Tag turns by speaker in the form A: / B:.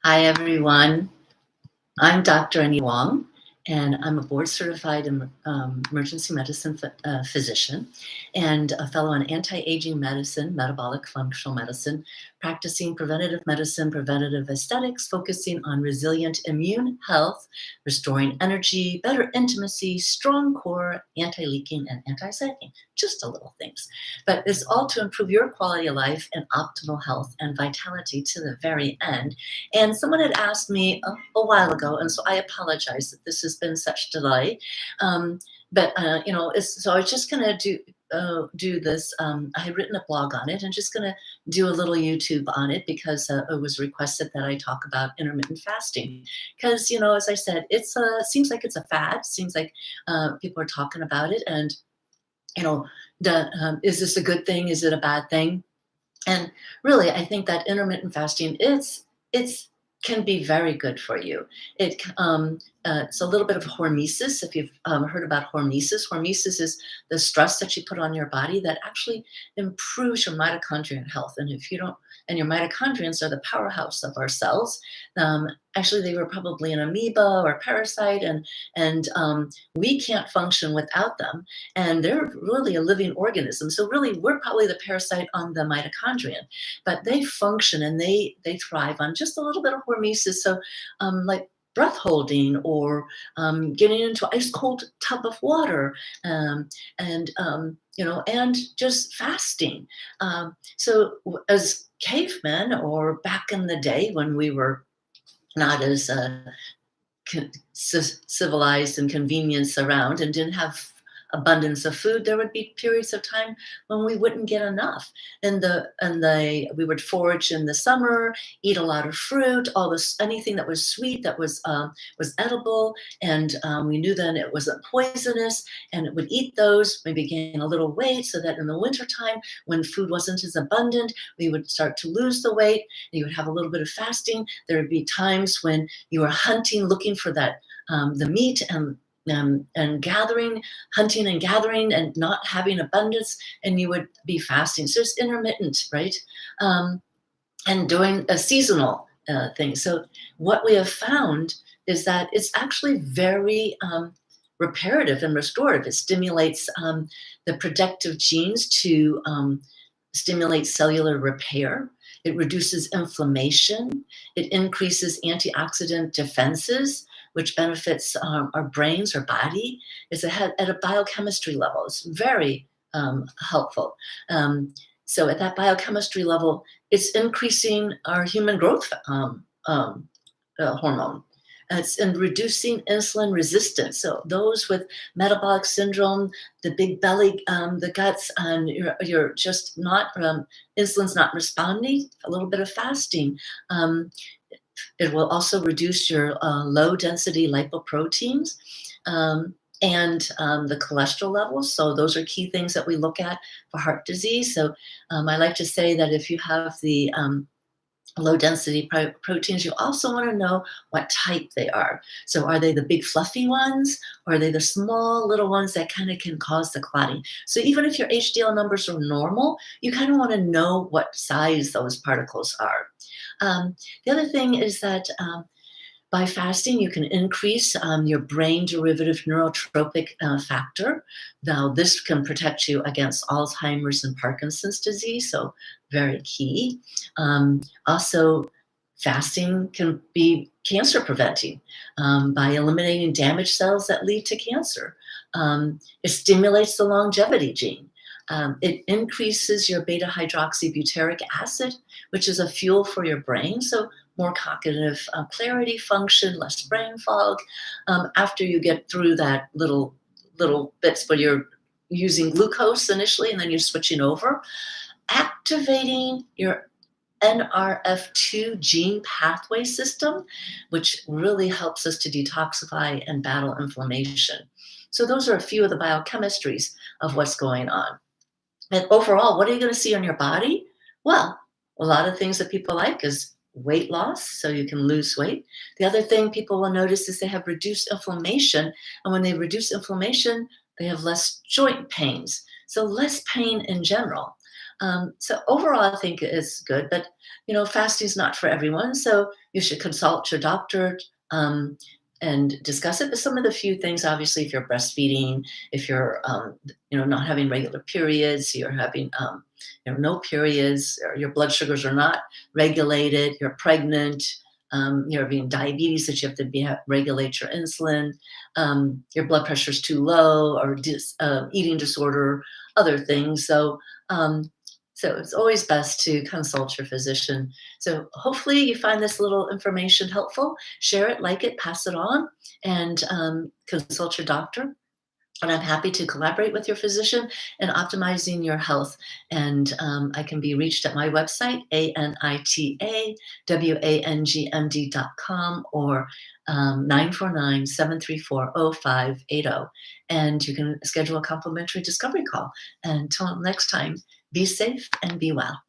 A: Hi, everyone. I'm Dr. Annie Wong, and I'm a board certified emergency medicine physician and a fellow in anti aging medicine, metabolic functional medicine, practicing preventative medicine, preventative aesthetics, focusing on resilient immune health, restoring energy, better intimacy, strong core, anti leaking, and anti sagging. Just a little things. But it's all to improve your quality of life and optimal health and vitality to the very end. And someone had asked me a while ago, and so I apologize that this has been such delay. So I was just going to do this. I had written a blog on it, and just going to do a little YouTube on it because it was requested that I talk about intermittent fasting. Because as I said, seems like it's a fad. Seems like people are talking about it, and is this a good thing? Is it a bad thing? And really, I think that intermittent fasting it's can be very good for you. It's a little bit of hormesis. If you've heard about hormesis is the stress that you put on your body that actually improves your mitochondrial health. And if you don't, and your mitochondrions are the powerhouse of our cells. Actually, they were probably an amoeba or parasite, and we can't function without them. And they're really a living organism. So really, we're probably the parasite on the mitochondrion, but they function and they thrive on just a little bit of hormesis. So, like breath holding or getting into ice cold tub of water, and just fasting. As cavemen, or back in the day when we were not as civilized and convenience around and didn't have abundance of food, there would be periods of time when we wouldn't get enough. We would forage in the summer, eat a lot of fruit, all this, anything that was sweet, that was edible, and we knew then it wasn't poisonous, and it would eat those, maybe gain a little weight, so that in the wintertime, when food wasn't as abundant, we would start to lose the weight, and you would have a little bit of fasting. There would be times when you were hunting, looking for that the meat, and gathering, hunting and gathering, and not having abundance, and you would be fasting. So it's intermittent, right? And doing a seasonal thing. So what we have found is that it's actually very reparative and restorative. It stimulates the protective genes to stimulate cellular repair. It reduces inflammation. It increases antioxidant defenses, which benefits our brains, our body. It's at a biochemistry level. It's very helpful. So at that biochemistry level, it's increasing our human growth hormone. It's in reducing insulin resistance. So those with metabolic syndrome, the big belly, the guts, and you're just not, insulin's not responding, a little bit of fasting. It will also reduce your low density lipoproteins and the cholesterol levels. So those are key things that we look at for heart disease. So I like to say that if you have the low density proteins, you also want to know what type they are. So are they the big fluffy ones, or are they the small little ones that kind of can cause the clotting? So even if your HDL numbers are normal, you kind of want to know what size those particles are. The other thing is that by fasting, you can increase your brain derivative neurotropic factor. Now, this can protect you against Alzheimer's and Parkinson's disease, so very key. Also, fasting can be cancer preventing by eliminating damaged cells that lead to cancer. It stimulates the longevity gene. It increases your beta hydroxybutyric acid, which is a fuel for your brain. So more cognitive clarity, function, less brain fog. After you get through that little bits where you're using glucose initially, and then you're switching over, activating your NRF2 gene pathway system, which really helps us to detoxify and battle inflammation. So those are a few of the biochemistries of what's going on. And overall, what are you going to see on your body? Well, a lot of things that people like is weight loss, so you can lose weight. The other thing people will notice is they have reduced inflammation. And when they reduce inflammation, they have less joint pains. So less pain in general. So overall, I think it's good, but fasting is not for everyone. So you should consult your doctor um, and discuss it. But some of the few things, obviously, if you're breastfeeding, if you're not having regular periods, you're having no periods, or your blood sugars are not regulated, you're pregnant. You're having diabetes that you have to regulate your insulin, your blood pressure is too low, or eating disorder, other things. So it's always best to consult your physician. So hopefully you find this little information helpful. Share it, like it, pass it on, and consult your doctor. And I'm happy to collaborate with your physician in optimizing your health. And I can be reached at my website, anitawangmd.com, or 949-734-0580. And you can schedule a complimentary discovery call. Until next time, be safe and be well.